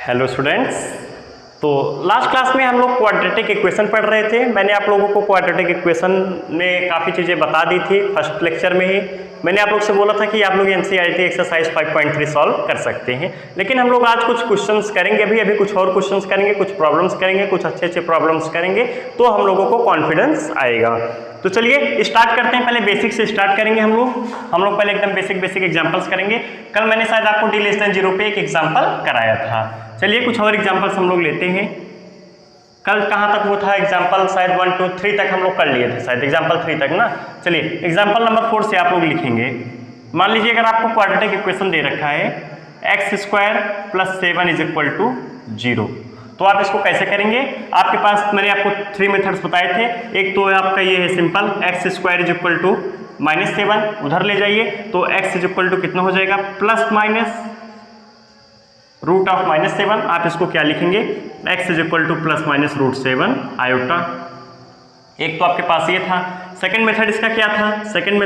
Hello students, तो last class में हम लोग क्वाड्रेटिक इक्वेशन पढ़ रहे थे। मैंने आप लोगों को क्वाड्रेटिक इक्वेशन में काफ़ी चीज़ें बता दी थी। फर्स्ट लेक्चर में ही मैंने आप लोग से बोला था कि आप लोग NCERT एक्सरसाइज 5.3 सॉल्व कर सकते हैं, लेकिन हम लोग आज कुछ क्वेश्चंस करेंगे, अभी कुछ और क्वेश्चंस करेंगे, कुछ प्रॉब्लम्स करेंगे, कुछ अच्छे प्रॉब्लम्स करेंगे, तो हम लोगों को कॉन्फिडेंस आएगा। तो चलिए स्टार्ट करते हैं। पहले बेसिक से स्टार्ट करेंगे हम लोग पहले एकदम बेसिक एग्जांपल्स करेंगे। कल मैंने शायद आपको d<0 पे एक एग्जांपल कराया था। चलिए कुछ और एग्जांपल्स हम लोग लेते हैं। कल कहाँ तक वो था एग्जांपल, शायद 1 2 3 तक हम लोग कर लिए थे, शायद एग्जांपल 3 तक ना। चलिए एग्जांपल नंबर 4 से आप लोग लिखेंगे। मान लीजिए अगर आपको क्वाड्रेटिक इक्वेशन दे रखा है x² + 7 = 0, तो आप इसको कैसे करेंगे? आपके पास मैंने आपको 3 मेथड्स बताए थे। एक तो आपका ये है सिंपल, x² = -7, उधर ले जाइए तो x कितना हो जाएगा, ±√7। आप इसको क्या लिखेंगे, x ±√7 आयोटा। एक तो आपके पास ये था। सेकंड मेथड इसका क्या था? सेकंड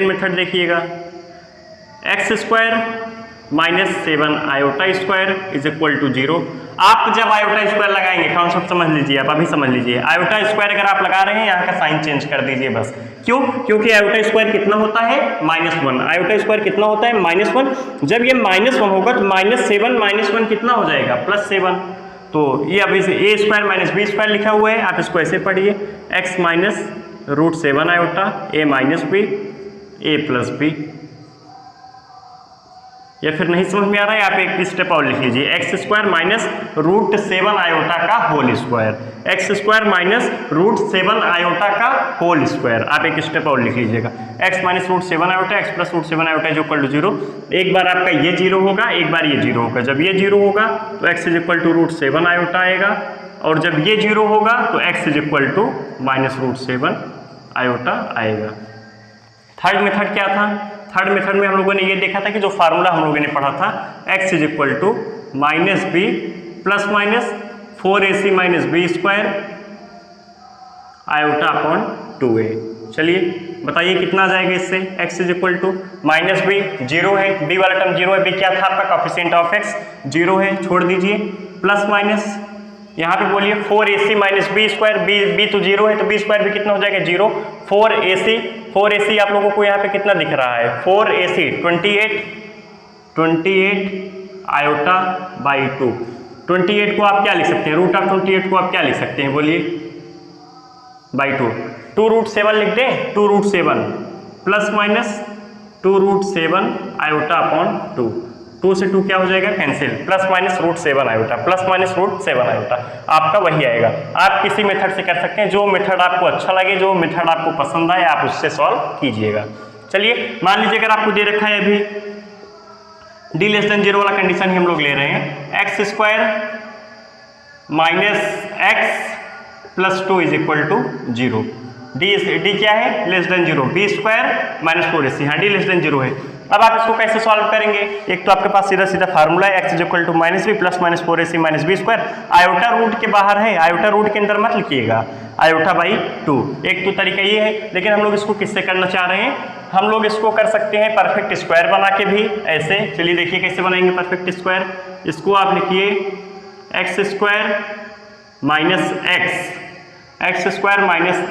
मेथड देखिएगा, x² -7 आयोटा स्क्वायर = 0। आप जब आयोटा स्क्वायर लगाएंगे, कॉन्सेप्ट समझ लीजिए, आप अभी समझ लीजिए। आयोटा स्क्वायर अगर आप लगा रहे हैं, यहाँ का साइन चेंज कर दीजिए बस। क्यों? क्योंकि आयोटा स्क्वायर कितना होता है, -1। आयोटा स्क्वायर कितना होता है, -1। जब ये -1 होगा तो -7 -1 कितना हो जाएगा, +7। तो ये अभी से a² - b² लिखा हुआ है, आप इसको ऐसे पढ़िए, x -√7 iota a - b a + b। या फिर नहीं समझ में आ रहा है, आप एक स्टेप और लिख लीजिए, x² -√7 आयोटा का होल स्क्वायर, x² -√7 आयोटा का होल स्क्वायर। आप एक स्टेप और लिख लीजिएगा, x -√7 आयोटा x + √7 आयोटा = 0। एक बार आपका ये 0 होगा, एक बार ये 0 होगा। जब ये 0 होगा तो x √7 आयोटा आएगा, और जब ये 0 होगा तो x -√7 आयोटा आएगा। थर्ड मेथड क्या था? थर्ड मेथड में हम लोगों ने ये देखा था कि जो फार्मूला हम लोगों ने पढ़ा था, x = -b ± 4ac - b² आयोटा/2a। चलिए बताइए कितना आ जाएगा इससे। x = -b 0 है, b वाला टर्म 0 है, b क्या था आपका, कोएफिशिएंट ऑफ x 0 है, छोड़ दीजिए, प्लस यहाँ पे बोलिए 4ac - b², b तो 0 है तो b² भी कितना हो जाएगा, 0। 4ac आप लोगों को यहाँ पे कितना दिख रहा है, 4ac 28 आयोटा/2। 28 को आप क्या लिख सकते हैं, √28 को आप क्या लिख सकते हैं, बोलिए, /2। 2√7 लिख दें, 2√7 ±2√7 आयोटा/2। 2 से 2 क्या हो जाएगा, कैंसिल, ±√7 आयोटा, ±√7 आयोटा आपका वही आएगा। आप किसी मेथड से कर सकते हैं, जो मेथड आपको अच्छा लगे, जो मेथड आपको पसंद आए, आप उससे सॉल्व कीजिएगा। चलिए मान लीजिए अगर आपको दे रखा है अभी d<0 वाला कंडीशन ही हम लोग ले रहे हैं, x² - x + 2 = 0। d क्या है, <0, b² - 4ac, हाँ d<0 है। अब आप इसको कैसे सॉल्व करेंगे? एक तो आपके पास सीधा फार्मूला है, x = -b + 4ac - b²। Iota root के बाहर है, आयोटा रूट के अंदर मत लिखिएगा, आयोटा/2। एक तो तरीका ये है, लेकिन हम लोग इसको किससे करना चाह रहे हैं, हम लोग इसको कर सकते हैं परफेक्ट स्क्वायर बना के भी, ऐसे। चलिए देखिए कैसे बनाएंगे परफेक्ट स्क्वायर। इसको आप लिखिए x² -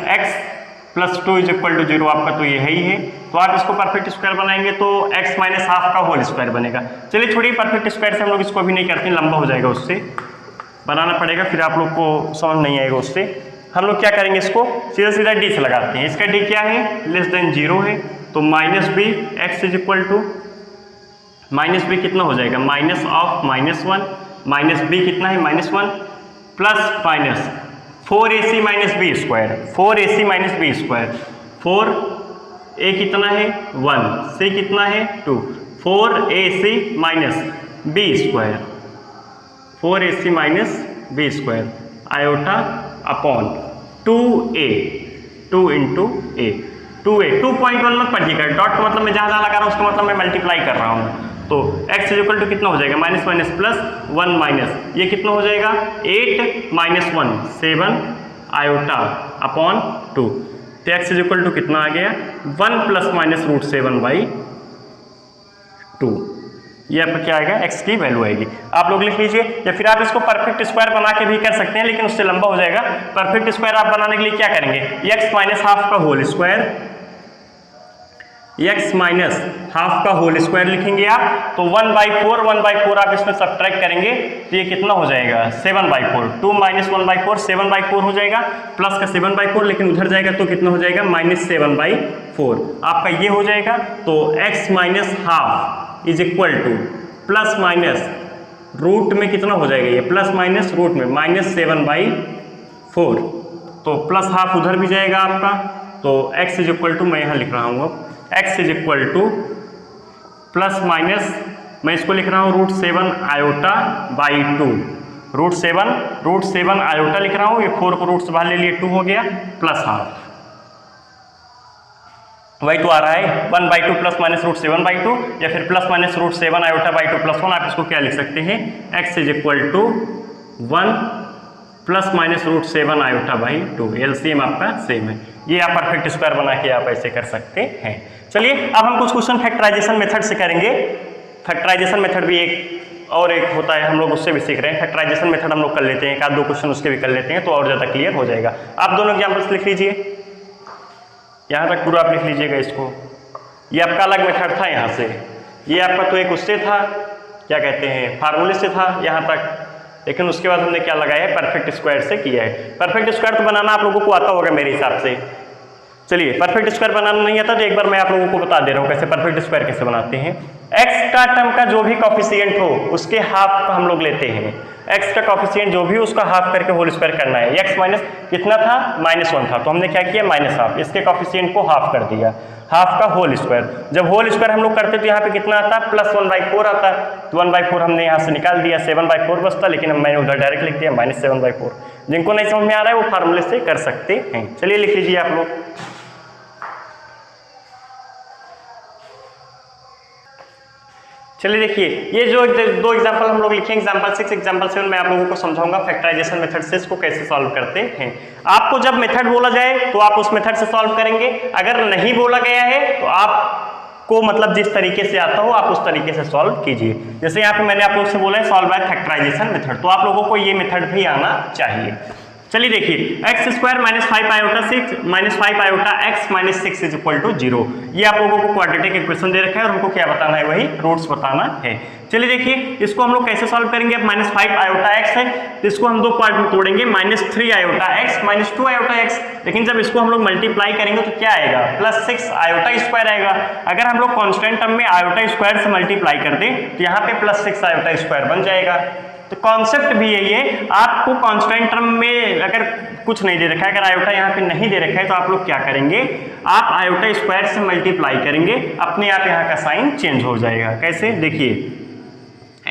x + 2 = 0, आपका तो ये है ही है। तो आप इसको परफेक्ट स्क्वायर बनाएंगे तो x - ½ का होल स्क्वायर बनेगा। चलिए छोड़िए, परफेक्ट स्क्वायर से हम लोग इसको अभी नहीं करते, लंबा हो जाएगा, उससे बनाना पड़ेगा, फिर आप लोग को समझ नहीं आएगा उससे। हम लोग क्या करेंगे, इसको सीधा d से लगाते हैं। इसका d क्या है, <0 है, तो -b x = -b कितना हो जाएगा, -1 -b कितना है, -1 plus 4ac - b², 4ac - b², 4a कितना है, 1, c कितना है, 2, 4ac - b², 4ac - b² आयोटा/2a, 2 × a, 2a 2.1 मत पढ़िएगा, डॉट का मतलब मैं जहाँ लगा रहा हूँ उसका मतलब मैं मल्टीप्लाई कर रहा हूँ। तो x = कितना हो जाएगा, -1 ये कितना हो जाएगा, 8 - 1 7 आयोटा/2। तो x कितना आ गया, 1 ± √7/2। ये आपका क्या आएगा, x की वैल्यू आएगी। आप लोग लिख लीजिए, या फिर आप इसको परफेक्ट स्क्वायर बना के भी कर सकते हैं, लेकिन उससे लंबा हो जाएगा। परफेक्ट स्क्वायर आप बनाने के लिए क्या करेंगे, x माइनस हाफ का whole square, x minus half का होल स्क्वायर लिखेंगे आप, तो 1/4 आप इसमें सब्ट्रैक्ट करेंगे तो ये कितना हो जाएगा, 7/4। 2 माइनस 1/4 7/4 हो जाएगा, प्लस का 7/4, लेकिन उधर जाएगा तो कितना हो जाएगा, -7/4 आपका ये हो जाएगा। तो x minus half is equal to plus minus root में कितना हो जाएगा, ये प्लस माइनस रूट में -7/4, तो प्लस हाफ उधर भी जाएगा आपका। तो x इज इक्वल टू, मैं यहाँ लिख रहा हूँ अब, x is equal to plus minus, मैं इसको लिख रहा हूँ √7 आयोटा बाई 2, √7 आयोटा लिख रहा हूँ, ये 4 को रूट से बाहर ले लिए 2 हो गया, प्लस हाफ, वही तो आ रहा है 1/2 प्लस माइनस √7/2, या फिर plus minus √7 iota by 2 plus 1। आप इसको क्या लिख सकते हैं, x is equal to 1 plus minus √7 iota by 2, LCM आपका सेम है। ये आप परफेक्ट स्क्वायर बना के आप ऐसे कर सकते हैं। चलिए अब हम कुछ क्वेश्चन फैक्टराइजेशन मेथड से करेंगे। फैक्टराइजेशन मेथड भी एक होता है, हम लोग उससे भी सीख रहे हैं। फैक्टराइजेशन मेथड हम लोग कर लेते हैं, एक आध दो क्वेश्चन उसके भी कर लेते हैं, तो और ज़्यादा क्लियर हो जाएगा। आप दोनों एग्जाम्पल्स लिख लीजिए, यहाँ तक पूरा आप लिख लीजिएगा इसको। ये आपका अलग मेथड था यहाँ से, ये आपका तो एक उससे था, क्या कहते हैं, फार्मूले से था यहाँ तक, लेकिन उसके बाद हमने क्या लगाया है, परफेक्ट स्क्वायर से किया है। परफेक्ट स्क्वायर तो बनाना आप लोगों को आता होगा मेरे हिसाब से। चलिए, परफेक्ट स्क्वायर बनाना नहीं आता तो एक बार मैं आप लोगों को बता दे रहा हूँ कैसे परफेक्ट स्क्वायर कैसे बनाते हैं। x का टर्म का जो भी कॉफिशिएंट हो उसके हाफ हम लोग लेते हैं, x का कॉफिशिएंट जो भी उसका हाफ करके होल स्क्वायर करना है। x माइनस कितना था, -1 था, तो हमने क्या किया, -हाफ, इसके कॉफिशिएंट को हाफ कर दिया, हाफ का होल स्क्वायर। जब होल स्क्वायर हम लोग करते तो यहाँ पे कितना आता है, +1/4 आता है, तो 1/4 हमने यहाँ से निकाल दिया, 7/4 बचता, लेकिन मैंने उधर डायरेक्ट लिख दिया -7/4। जिनको नहीं समझ में आ रहा है वो फार्मूले से कर सकते हैं। चलिए लिख लीजिए आप लोग। चलिए देखिए, ये जो दो एग्जांपल हम लोग लिखे, एग्जांपल 6, एग्जांपल 7, मैं आप लोगों को समझाऊंगा फैक्टराइजेशन मेथड से इसको कैसे सॉल्व करते हैं। आपको जब मेथड बोला जाए तो आप उस मेथड से सॉल्व करेंगे, अगर नहीं बोला गया है तो आपको मतलब जिस तरीके से आता हो आप उस तरीके से सॉल्व कीजिए। जैसे यहाँ पे मैंने आप लोग से बोला है सॉल्व बाय फैक्टराइजेशन मेथड, तो आप लोगों को ये मेथड भी आना चाहिए। चलिए देखिए, x square -5 iota 6 -5 iota x minus 6 is equal to 0। ये आप लोगों को क्वाड्रेटिक इक्वेशन दे रखा है और हमको क्या बताना है, वही रूट्स बताना है। चलिए देखिए, इसको हम लोग कैसे सॉल्व करेंगे। अब -5 आयोटा x है तो इसको हम दो पार्ट में तोड़ेंगे, -3 आयोटा x -2 आयोटा x, लेकिन जब इसको हम लोग मल्टीप्लाई करेंगे तो क्या आएगा, +6 आयोटा स्क्वायर आएगा। अगर हम लोग कांस्टेंट टर्म में आयोटा स्क्वायर से मल्टीप्लाई कर दें तो यहाँ पे +6 आयोटा स्क्वायर बन जाएगा। तो कॉन्सेप्ट भी यही है, आपको कांस्टेंट टर्म में अगर कुछ नहीं दे रखा है, अगर आयोटा यहाँ पे नहीं दे रखा है तो आप लोग क्या करेंगे, आप आयोटा स्क्वायर से मल्टीप्लाई करेंगे, अपने आप यहाँ का साइन चेंज हो जाएगा। कैसे, देखिए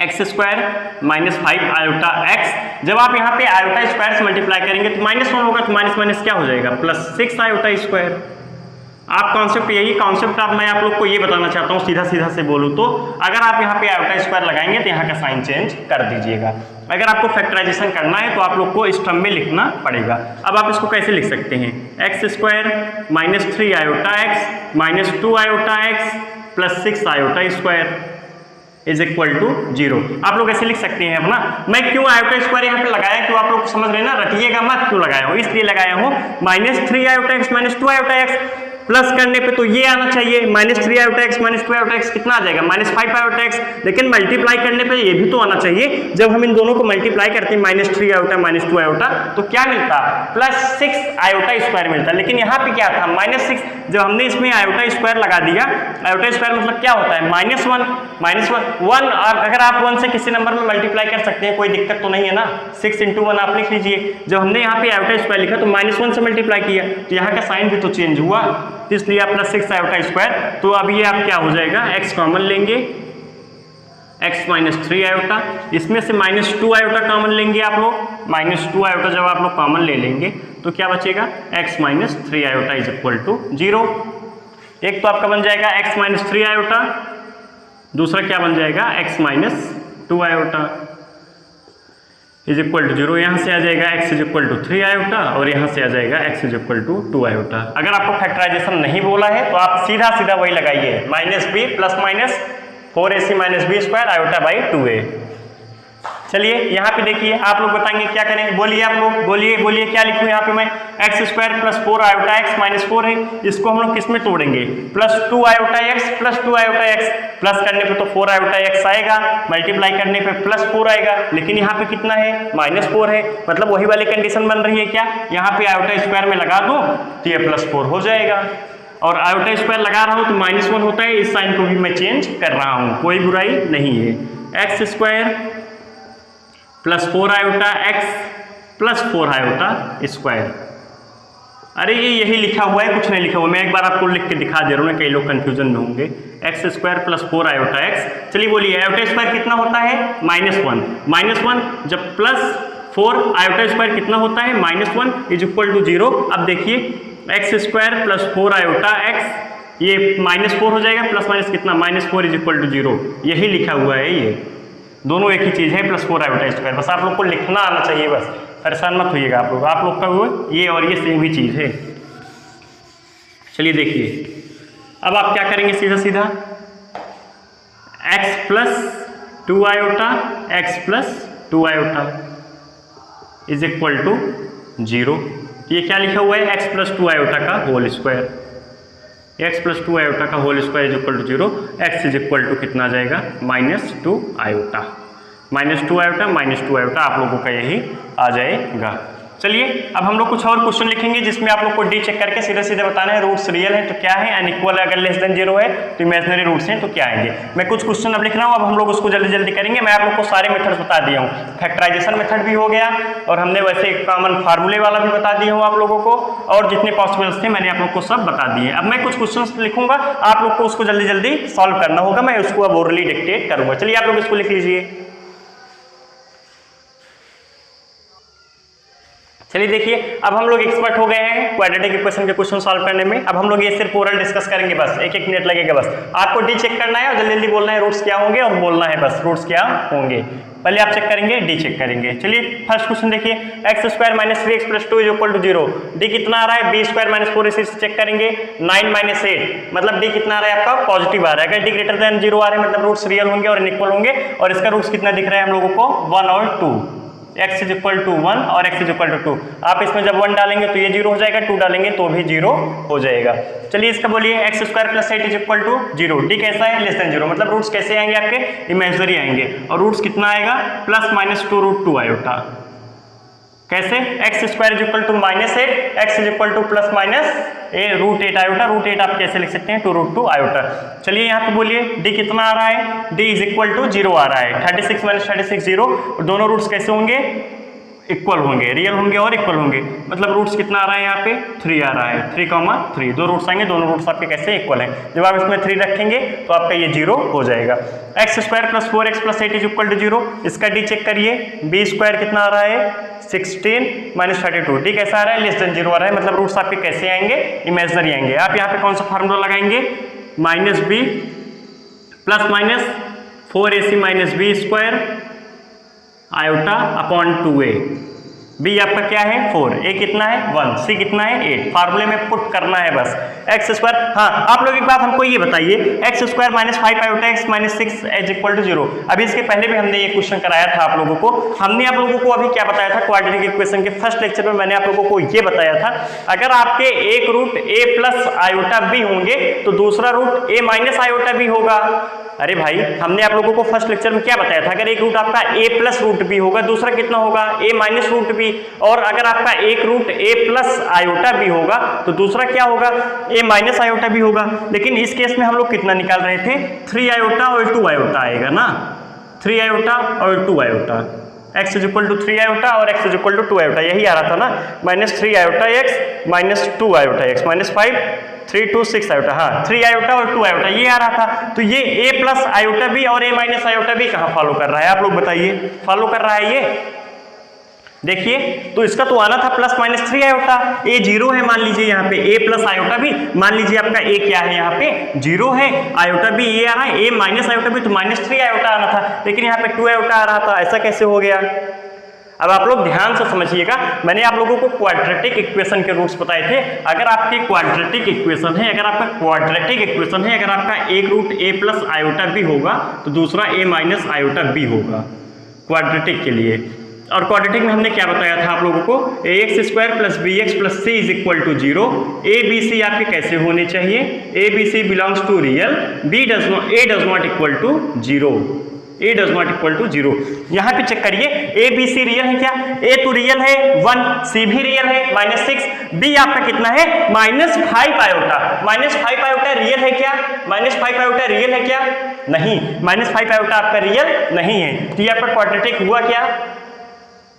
x स्क्वायर -5 आयोटा x, जब आप यहाँ पे आयोटा स्क्वायर से मल्टीप्लाई करेंगे तो -1 होगा, तो माइनस क्या हो जाएगा, +6 आयोटा स्क्वायर। आप कॉन्सेप्ट यही कॉन्सेप्ट आप मैं आप लोग को ये बताना चाहता हूँ, सीधा सीधा से बोलूँ तो अगर आप यहाँ पे आयोटा स्क्वायर लगाएंगे तो यहाँ का साइन चेंज कर दीजिएगा। अगर आपको फैक्टराइजेशन करना है तो आप लोग को इस टर्म में लिखना पड़ेगा। अब आप इसको कैसे लिख सकते हैं, x square -3 iota x -2 iota x +6 iota square is equal to 0। आप लोग ऐसे लिख सकते हैं अपना। मैं क्यों आयोटा स्क्वायर यहाँ पे लगाया, क्यों आप लोग समझ रहे हैं ना, रटिएगा मत क्यों लगाया हूँ, इसलिए लगाया हूँ -3 iota x -2 iota x plus करने पे तो ये आना चाहिए, -3 आयोटा x -2 आयोटा x कितना आ जाएगा, -5 आयोटा x, लेकिन मल्टीप्लाई करने पे ये भी तो आना चाहिए। जब हम इन दोनों को मल्टीप्लाई करते हैं -3 आयोटा -2 आयोटा तो क्या मिलता, +6 आयोटा स्क्वायर मिलता। लेकिन यहाँ पे क्या था, -6, जब हमने इसमें आयोटा स्क्वायर लगा दिया, आयोटा स्क्वायर मतलब क्या होता है, -1 और अगर आप 1 से किसी नंबर में मल्टीप्लाई कर सकते हैं, कोई दिक्कत तो नहीं है ना। 6 × 1 आप लिख लीजिए। जब हमने यहाँ पे आयोटा स्क्वायर लिखा तो -1 से मल्टीप्लाई किया तो यहाँ का साइन भी तो चेंज हुआ, इसलिए आप +6 आयोटा स्क्वायर। तो अब ये आप क्या हो जाएगा, x कॉमन लेंगे, x -3 आयोटा, इसमें से -2 आयोटा कॉमन लेंगे आप लोग, -2 आयोटा जब आप लोग कॉमन ले लेंगे तो क्या बचेगा, x -3 iota is equal to 0। एक तो आपका बन जाएगा x -3 आयोटा, दूसरा क्या बन जाएगा, x -2 iota is equal to 0। यहाँ से आ जाएगा x is equal to 3 iota और यहाँ से आ जाएगा x is equal to 2 iota. अगर आपको फैक्टराइजेशन नहीं बोला है तो आप सीधा सीधा वही लगाइए, -b +- 4ac minus B square iota by 2a। चलिए यहाँ पे देखिए, आप लोग बताएंगे क्या करें, बोलिए आप लोग, बोलिए क्या लिखूं यहाँ पे मैं, x square plus 4 iota x minus 4 है, इसको हम लोग किस में तोड़ेंगे, plus 2 iota x plus 2 iota x, plus करने पे तो 4 आयोटा एक्स आएगा, मल्टीप्लाई करने पे प्लस 4 आएगा, लेकिन यहाँ पे कितना है, माइनस 4 है, मतलब वही वाली कंडीशन बन रही है क्या, यहाँ पे आयोटा स्क्वायर में लगा दो तो ये प्लस 4 हो जाएगा, और आयोटा स्क्वायर लगा रहा हूँ तो माइनस 1 होता है, इस साइन को भी मैं चेंज कर रहा हूँ, कोई बुराई नहीं है। X square plus 4 iota x plus 4 iota square, अरे ये यही लिखा हुआ है, कुछ नहीं लिखा हुआ, मैं एक बार आपको लिख के दिखा दे रहा हूँ ना, कई लोग कंफ्यूजन में होंगे। X square plus 4 iota x, चलिए बोलिए आयोटा स्क्वायर कितना होता है, -1 जब प्लस 4 आयोटा स्क्वायर कितना होता है, -1 इज इक्वल टू 0। अब देखिए x square plus 4 iota x, ये -4 हो जाएगा, प्लस माइनस कितना, -4 इज इक्वल टू 0, यही लिखा हुआ है, ये दोनों एक ही चीज़ है, प्लस 4 आयोटा स्क्वायर, बस आप लोग को लिखना आना चाहिए, बस परेशान मत होइएगा आप लोग का वो ये और ये सेम ही चीज़ है। चलिए देखिए, अब आप क्या करेंगे, सीधा सीधा x plus 2 iota x plus 2 iota is equal to 0, ये क्या लिखा हुआ है, x प्लस 2 आयोटा का whole square, x plus 2 iota का whole square is equal to 0, x is equal to कितना आ जाएगा, -2 आयोटा, -2 आयोटा आप लोगों का यही आ जाएगा। चलिए अब हम लोग कुछ और क्वेश्चन लिखेंगे जिसमें आप लोग को डी चेक करके सीधे सीधे बताना है, रूट्स रियल है तो क्या है, अनइक्वल अगर लेस देन 0 है तो इमेजिनरी रूट्स हैं तो क्या आएंगे। मैं कुछ क्वेश्चन अब लिख रहा हूँ, अब हम लोग उसको जल्दी जल्दी करेंगे। मैं आप लोग को सारे मेथड्स बता दिया हूँ, फैक्टराइजेशन मेथड भी हो गया और हमने वैसे कॉमन फार्मूले वाला भी बता दिया हूँ आप लोगों को, और जितने पॉसिबल्स थे मैंने आप लोग को सब बता दिए। अब मैं कुछ क्वेश्चन लिखूंगा, आप लोग को उसको जल्दी जल्दी सॉल्व करना होगा, मैं उसको अब ओरली डिक्टेट करूंगा। चलिए आप लोग इसको लिख लीजिए। चलिए देखिए, अब हम लोग एक्सपर्ट हो गए हैं क्वाड्रेटिक इक्वेशन के क्वेश्चन सॉल्व करने में। अब हम लोग ये सिर्फ ओरल डिस्कस करेंगे, बस एक मिनट लगेगा, बस आपको डी चेक करना है और जल्दी जल्दी बोलना है रूट्स क्या होंगे और बोलना है बस रूट्स क्या होंगे। पहले आप चेक करेंगे, डी चेक करेंगे। चलिए फर्स्ट क्वेश्चन देखिए, x square minus 3x plus 2 is equal to 0, D कितना आ रहा है, बी स्क्वायर माइनस 4 इसे चेक करेंगे, 9 माइनस 8 मतलब डी कितना आ रहा है आपका, पॉजिटिव आ रहा है। अगर डी ग्रेटर देन 0 आ रहे हैं मतलब रूट्स रियल होंगे और इनइक्वल होंगे, और इसका रूट्स कितना दिख रहा है हम लोगों को, 1 और 2, x इज इक्वल टू 1 और x इज इक्वल टू 2। आप इसमें जब 1 डालेंगे तो ये 0 हो जाएगा, 2 डालेंगे तो भी 0 हो जाएगा। चलिए इसका बोलिए, x square plus 8 is equal to 0, D कैसा है, लेस देन 0 मतलब रूट्स कैसे आएंगे आपके, इमेजिनरी आएंगे, और रूट्स कितना आएगा, प्लस माइनस 2 रूट 2 आयोटा। कैसे, x square is equal to -8, x is equal to plus minus root 8 iota, root 8 आप कैसे लिख सकते हैं, 2 रूट 2 आयोटा। चलिए यहाँ पे बोलिए डी कितना आ रहा है, डी इज इक्वल टू 0 आ रहा है, 36 माइनस 36 0, और दोनों रूट्स कैसे होंगे, इक्वल होंगे, रियल होंगे और इक्वल होंगे, मतलब रूट्स कितना आ रहा है यहाँ पे, 3 आ रहा है, 3, 3 दो रूट्स आएंगे, दोनों रूट्स आपके कैसे इक्वल हैं। जब आप इसमें 3 रखेंगे तो आपका ये 0 हो जाएगा। X square plus 4x plus 8 is equal to 0, इसका डी चेक करिए, बी स्क्वायर कितना आ रहा है, 16 माइनस 32, डी कैसा आ रहा है, लेस देन 0 आ रहा है, मतलब रूट्स आपके कैसे आएंगे, इमेजिनरी आएंगे। आप यहाँ पे कौन सा फार्मूला लगाएंगे, -b plus minus 4ac minus B square iota upon 2a, b आपका क्या है 4, a कितना है 1, c कितना है 8, फार्मूले में पुट करना है बस। एक्स स्क्वायर, हाँ आप लोग एक बात हमको ये बताइए, x square minus 5 iota x minus 6 is equal to 0। अभी इसके पहले भी हमने ये क्वेश्चन कराया था आप लोगों को। हमने आप लोगों को अभी क्या बताया था, क्वाड्रेटिक इक्वेशन के फर्स्ट लेक्चर में मैंने आप लोगों को ये बताया था, अगर आपके एक root a plus iota b होंगे तो दूसरा root a minus iota b होगा। अरे भाई हमने आप लोगों को फर्स्ट लेक्चर में क्या बताया था, अगर एक रूट आपका a प्लस रूट b होगा, दूसरा कितना होगा a माइनस रूट b, और अगर आपका एक root a plus iota b होगा तो दूसरा क्या होगा, a माइनस आयोटा b होगा। लेकिन इस केस में हम लोग कितना निकाल रहे थे, 3 आयोटा और 2 आयोटा आएगा ना, 3 आयोटा और 2 iota, x is equal to 3 iota और x is equal to 2 iota, यही आ रहा था ना, -3 iota x minus 2 iota x minus 5 3 2 6 iota, हाँ 3 आयोटा और 2 आयोटा ये आ रहा था। तो ये a प्लस आयोटा b और a माइनस आयोटा b कहाँ फॉलो कर रहा है, आप लोग बताइए, फॉलो कर रहा है ये, देखिए तो इसका तो आना था प्लस माइनस 3 आयोटा, a 0 है मान लीजिए यहाँ पे, a प्लस आयोटा भी मान लीजिए आपका a क्या है यहाँ पे 0 है, आयोटा भी ये आ रहा है, a माइनस आयोटा भी तो -3 आयोटा आना था, लेकिन यहाँ पे 2 आयोटा आ रहा था, ऐसा कैसे हो गया। अब आप लोग ध्यान से समझिएगा, मैंने आप लोगों को क्वाड्रेटिक इक्वेशन के रूट्स बताए थे। अगर आपकी क्वाड्रेटिक इक्वेशन है, अगर आपका एक root a plus iota b होगा तो दूसरा a माइनस आयोटा b होगा क्वाड्रेटिक के लिए। और क्वाड्रेटिक में हमने क्या बताया था आप लोगों को, ax square plus bx plus c is equal to 0। a b c आपके कैसे होने चाहिए, a b c belongs to real, a does not equal to 0, a does not equal to 0। यहाँ पे चेक करिए a b c रियल है क्या, a तो रियल है 1, c भी रियल है -6, b आपका कितना है -5 आयोटा। -5 आयोटा रियल है क्या, -5 आयोटा रियल है क्या, नहीं, -5 आयोटा आपका रियल नहीं है। तो ये आपका क्वाड्रेटिक हुआ क्या,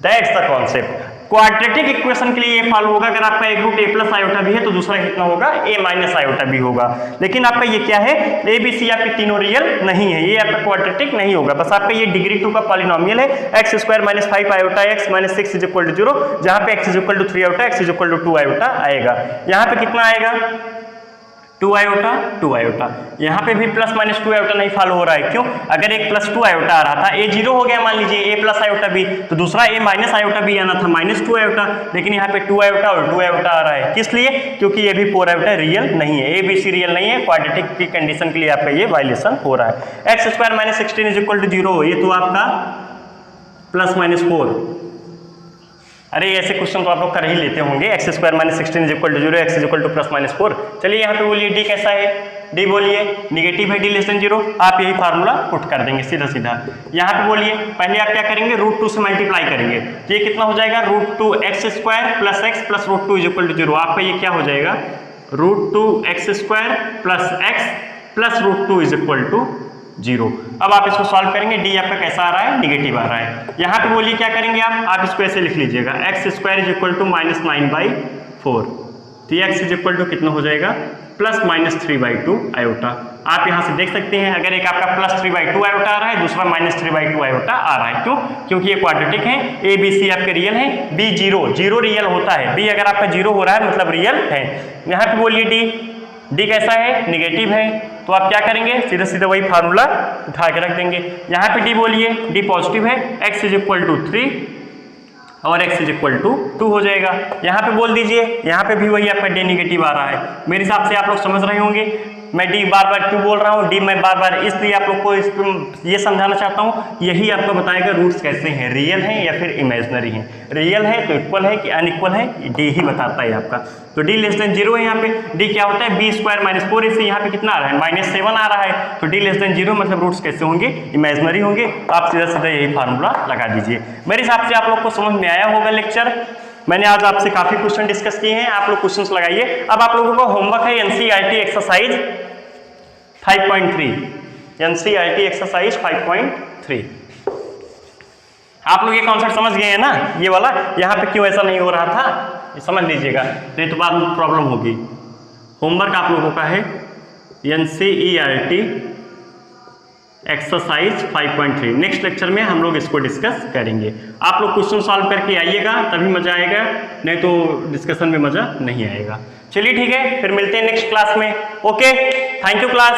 that's the concept. Quadratic equation के लिए ये फॉलो होगा, अगर आपका एक रूट a प्लस आयोटा भी है तो दूसरा कितना होगा, a माइनस आयोटा भी होगा। लेकिन आपका ये क्या है, a b c आपके तीनों रियल नहीं है, ये आपका क्वाड्रेटिक नहीं होगा। बस आपका ये डिग्री 2 का पॉलिनोमियल है, x square minus 5 iota x minus 6 is equal to 0, जहां पे x is equal to 3 iota, x is equal to 2 iota आएगा। यहाँ पे कितना आएगा 2 आयोटा, 2 आयोटा। यहाँ पे भी प्लस माइनस 2 आयोटा नहीं फॉलो हो रहा है, क्यों, अगर एक प्लस 2 आयोटा आ रहा था, a 0 हो गया मान लीजिए, a प्लस आयोटा b, तो दूसरा a माइनस आयोटा b आना था -2 आयोटा, लेकिन यहाँ पे 2 आयोटा और 2 आयोटा आ रहा है, किस लिए, क्योंकि ये भी 4 आयोटा रियल नहीं है, a b c रियल नहीं है। क्वाड्रेटिक की कंडीशन के लिए आपका ये वायलेशन हो रहा है। x square minus 16 is equal to 0, ये तो आपका प्लस माइनस 4। अरे ऐसे क्वेश्चन तो आप लोग कर ही लेते होंगे, x square minus 16 is equal to 0, x is equal to plus minus 4। चलिए यहाँ पे बोलिए d कैसा है, d बोलिए निगेटिव है, d लेस देन 0, आप यही फार्मूला पुट कर देंगे सीधा सीधा। यहाँ पे बोलिए पहले आप क्या करेंगे, √2 से मल्टीप्लाई करेंगे, ये कितना हो जाएगा, √2 x square plus x plus √2 is equal to 0। आपका ये क्या हो जाएगा, √2 x square plus x plus √2 is equal to 0। अब आप इसको सॉल्व करेंगे, d आपका कैसा आ रहा है, निगेटिव आ रहा है। यहाँ पे बोलिए क्या करेंगे आप इसको ऐसे लिख लीजिएगा, x square is equal to -9/4, तो x इज इक्वल टू कितना हो जाएगा, प्लस -3/2 आयोटा। आप यहाँ से देख सकते हैं, अगर एक आपका प्लस 3/2 आयोटा आ रहा है, दूसरा -3/2 आयोटा आ रहा है, क्यों, क्योंकि ये क्वाड्रेटिक है, a b c आपके रियल है, b 0 रियल होता है, b अगर आपका 0 हो रहा है मतलब रियल है। यहाँ पे बोलिए d कैसा है, निगेटिव है, तो आप क्या करेंगे, सीधा सीधा वही फार्मूला उठा के रख देंगे। यहाँ पे d बोलिए, d पॉजिटिव है, x इज इक्वल टू 3 और x इज इक्वल टू 2 हो जाएगा। यहाँ पे बोल दीजिए, यहाँ पे भी वही आपका d निगेटिव आ रहा है। मेरे हिसाब से आप लोग समझ रहे होंगे मैं d बार बार क्यों बोल रहा हूँ, d मैं बार बार इसलिए आप लोग को ये समझाना चाहता हूँ, यही आपको बताएगा रूट्स कैसे हैं, रियल हैं या फिर इमेजिनरी हैं। रियल है तो इक्वल है कि अनइक्वल है, d ही बताता है आपका। तो d लेस देन 0 है, यहाँ पे d क्या होता है, b स्क्वायर माइनस 4, इससे यहाँ पे कितना आ रहा है, -7 आ रहा है, तो d लेस देन 0 मतलब रूट्स कैसे होंगे, इमेजिनरी होंगे। तो आप सीधा सीधा यही फार्मूला लगा दीजिए। मेरे हिसाब से आप लोग को समझ में आया होगा लेक्चर। मैंने आज आपसे काफी क्वेश्चन डिस्कस किए हैं, आप लोग क्वेश्चंस लगाइए। अब आप लोगों का होमवर्क है NCERT एक्सरसाइज 5.3, NCERT एक्सरसाइज 5.3। आप लोग ये कॉन्सेप्ट समझ गए हैं ना, ये वाला यहाँ पे क्यों ऐसा नहीं हो रहा था, ये समझ लीजिएगा, नहीं तो बाद में प्रॉब्लम होगी। होमवर्क आप लोगों का है NCERT एक्सरसाइज 5.3। नेक्स्ट लेक्चर में हम लोग इसको डिस्कस करेंगे। आप लोग क्वेश्चन सॉल्व करके आइएगा, तभी मजा आएगा, नहीं तो डिस्कशन में मजा नहीं आएगा। चलिए ठीक है, फिर मिलते हैं नेक्स्ट क्लास में। Okay, thank you class.